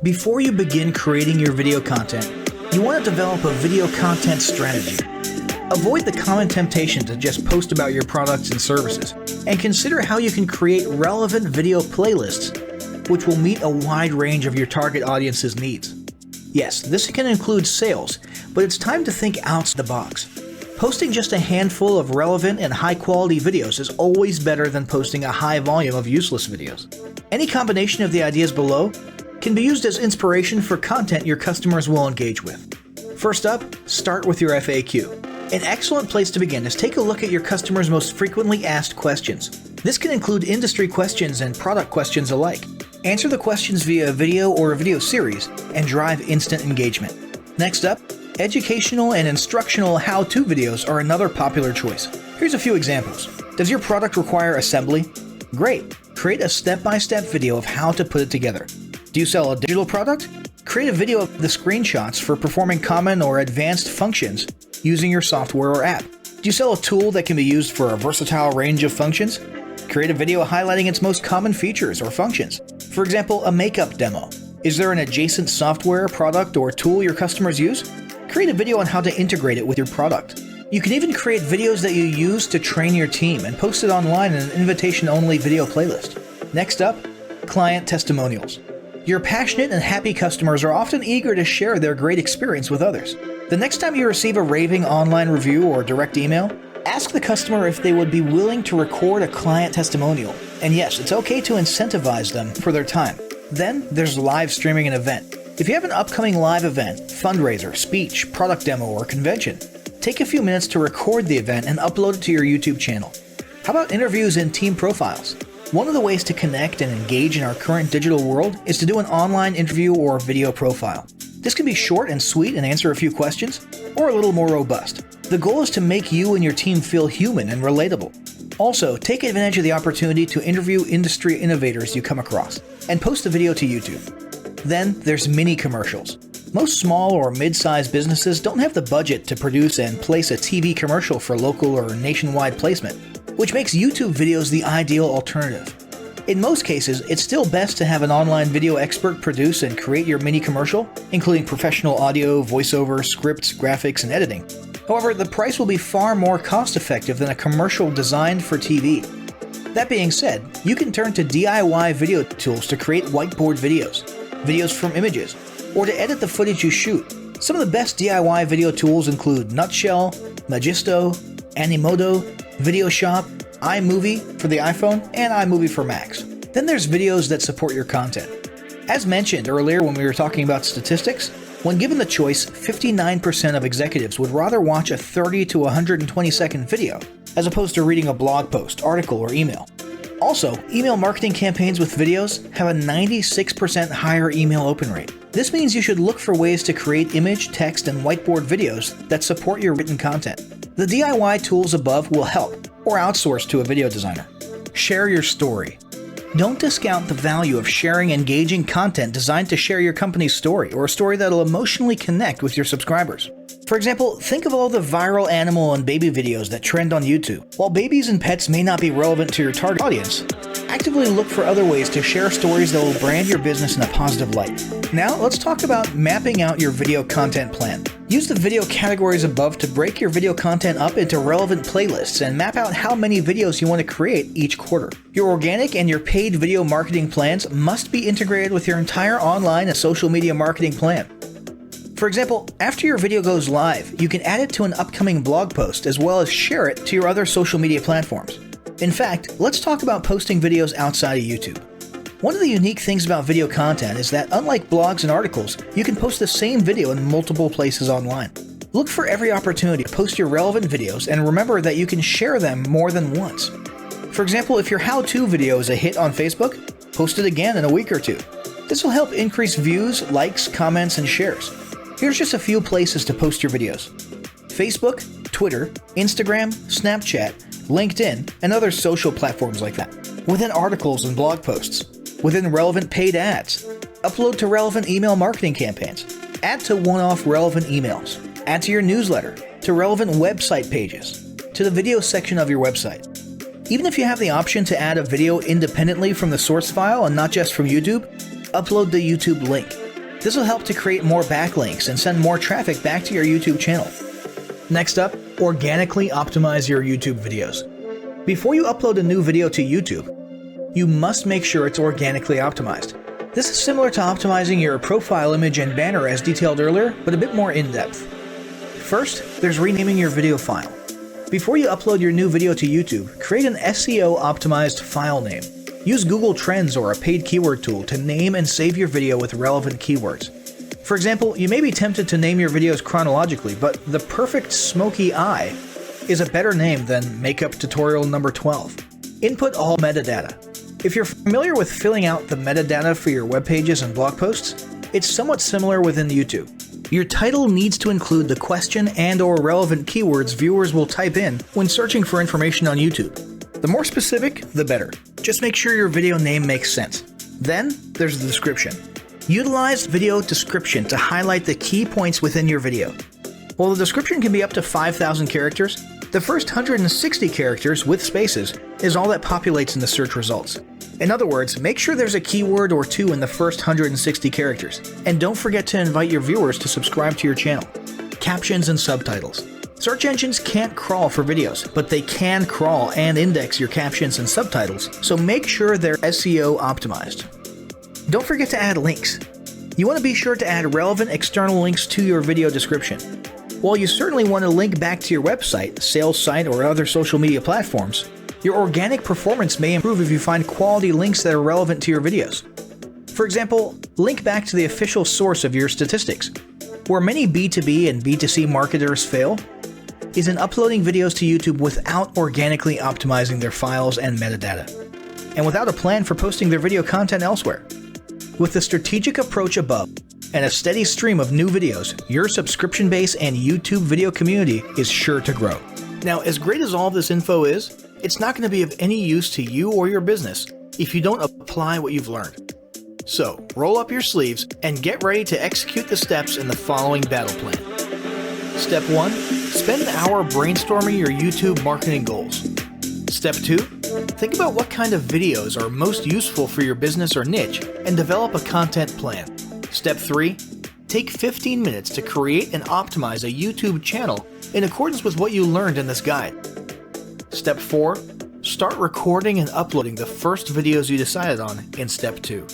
Before you begin creating your video content, you want to develop a video content strategy. Avoid the common temptation to just post about your products and services, and consider how you can create relevant video playlists which will meet a wide range of your target audience's needs. Yes, this can include sales, but it's time to think outside the box. Posting just a handful of relevant and high-quality videos is always better than posting a high volume of useless videos. Any combination of the ideas below can be used as inspiration for content your customers will engage with. First up, start with your FAQ. An excellent place to begin is take a look at your customers' most frequently asked questions. This can include industry questions and product questions alike. Answer the questions via a video or a video series and drive instant engagement. Next up, educational and instructional how-to videos are another popular choice. Here's a few examples. Does your product require assembly? Great! Create a step-by-step video of how to put it together. Do you sell a digital product? Create a video of the screenshots for performing common or advanced functions using your software or app. Do you sell a tool that can be used for a versatile range of functions? Create a video highlighting its most common features or functions. For example, a makeup demo. Is there an adjacent software, product, or tool your customers use? Create a video on how to integrate it with your product. You can even create videos that you use to train your team and post it online in an invitation-only video playlist. Next up, client testimonials. Your passionate and happy customers are often eager to share their great experience with others. The next time you receive a raving online review or direct email, ask the customer if they would be willing to record a client testimonial. And yes, it's okay to incentivize them for their time. Then there's live streaming an event. If you have an upcoming live event, fundraiser, speech, product demo, or convention, take a few minutes to record the event and upload it to your YouTube channel. How about interviews and team profiles? One of the ways to connect and engage in our current digital world is to do an online interview or video profile. This can be short and sweet and answer a few questions, or a little more robust. The goal is to make you and your team feel human and relatable. Also, take advantage of the opportunity to interview industry innovators you come across, and post the video to YouTube. Then there's mini commercials. Most small or mid-sized businesses don't have the budget to produce and place a TV commercial for local or nationwide placement, which makes YouTube videos the ideal alternative. In most cases, it's still best to have an online video expert produce and create your mini commercial, including professional audio, voiceover, scripts, graphics, and editing. However, the price will be far more cost-effective than a commercial designed for TV. That being said, you can turn to DIY video tools to create whiteboard videos from images, or to edit the footage you shoot. Some of the best DIY video tools include Nutshell, Magisto, Animoto, VideoShop, iMovie for the iPhone, and iMovie for Macs. Then there's videos that support your content. As mentioned earlier when we were talking about statistics, when given the choice, 59% of executives would rather watch a 30 to 120 second video as opposed to reading a blog post, article, or email. Also, email marketing campaigns with videos have a 96% higher email open rate. This means you should look for ways to create image, text, and whiteboard videos that support your written content. The DIY tools above will help, or outsource to a video designer. Share your story. Don't discount the value of sharing engaging content designed to share your company's story, or a story that'll emotionally connect with your subscribers. For example, think of all the viral animal and baby videos that trend on YouTube. While babies and pets may not be relevant to your target audience, actively look for other ways to share stories that will brand your business in a positive light. Now, let's talk about mapping out your video content plan. Use the video categories above to break your video content up into relevant playlists and map out how many videos you want to create each quarter. Your organic and your paid video marketing plans must be integrated with your entire online and social media marketing plan. For example, after your video goes live, you can add it to an upcoming blog post as well as share it to your other social media platforms. In fact, let's talk about posting videos outside of YouTube. One of the unique things about video content is that unlike blogs and articles, you can post the same video in multiple places online. Look for every opportunity to post your relevant videos and remember that you can share them more than once. For example, if your how-to video is a hit on Facebook, post it again in a week or two. This will help increase views, likes, comments, and shares. Here's just a few places to post your videos: Facebook, Twitter, Instagram, Snapchat, LinkedIn, and other social platforms like that. Within articles and blog posts. Within relevant paid ads. Upload to relevant email marketing campaigns. Add to one-off relevant emails. Add to your newsletter. To relevant website pages. To the video section of your website. Even if you have the option to add a video independently from the source file and not just from YouTube, upload the YouTube link. This will help to create more backlinks and send more traffic back to your YouTube channel. Next up, organically optimize your YouTube videos. Before you upload a new video to YouTube, you must make sure it's organically optimized. This is similar to optimizing your profile image and banner as detailed earlier, but a bit more in-depth. First, there's renaming your video file. Before you upload your new video to YouTube, create an SEO-optimized file name. Use Google Trends or a paid keyword tool to name and save your video with relevant keywords. For example, you may be tempted to name your videos chronologically, but the perfect smoky eye is a better name than Makeup Tutorial number 12. Input all metadata. If you're familiar with filling out the metadata for your web pages and blog posts, it's somewhat similar within YouTube. Your title needs to include the question and/or relevant keywords viewers will type in when searching for information on YouTube. The more specific, the better. Just make sure your video name makes sense. Then, there's the description. Utilize video description to highlight the key points within your video. While the description can be up to 5,000 characters, the first 160 characters with spaces is all that populates in the search results. In other words, make sure there's a keyword or two in the first 160 characters, and don't forget to invite your viewers to subscribe to your channel. Captions and subtitles. Search engines can't crawl for videos, but they can crawl and index your captions and subtitles, so make sure they're SEO optimized. Don't forget to add links. You want to be sure to add relevant external links to your video description. While you certainly want to link back to your website, sales site, or other social media platforms, your organic performance may improve if you find quality links that are relevant to your videos. For example, link back to the official source of your statistics. Where many B2B and B2C marketers fail is in uploading videos to YouTube without organically optimizing their files and metadata, and without a plan for posting their video content elsewhere. With the strategic approach above and a steady stream of new videos, your subscription base and YouTube video community is sure to grow. Now, as great as all this info is, it's not going to be of any use to you or your business if you don't apply what you've learned. So, roll up your sleeves and get ready to execute the steps in the following battle plan. Step 1. Spend an hour brainstorming your YouTube marketing goals. Step 2. Think about what kind of videos are most useful for your business or niche and develop a content plan. Step 3. Take 15 minutes to create and optimize a YouTube channel in accordance with what you learned in this guide. Step 4. Start recording and uploading the first videos you decided on in Step 2.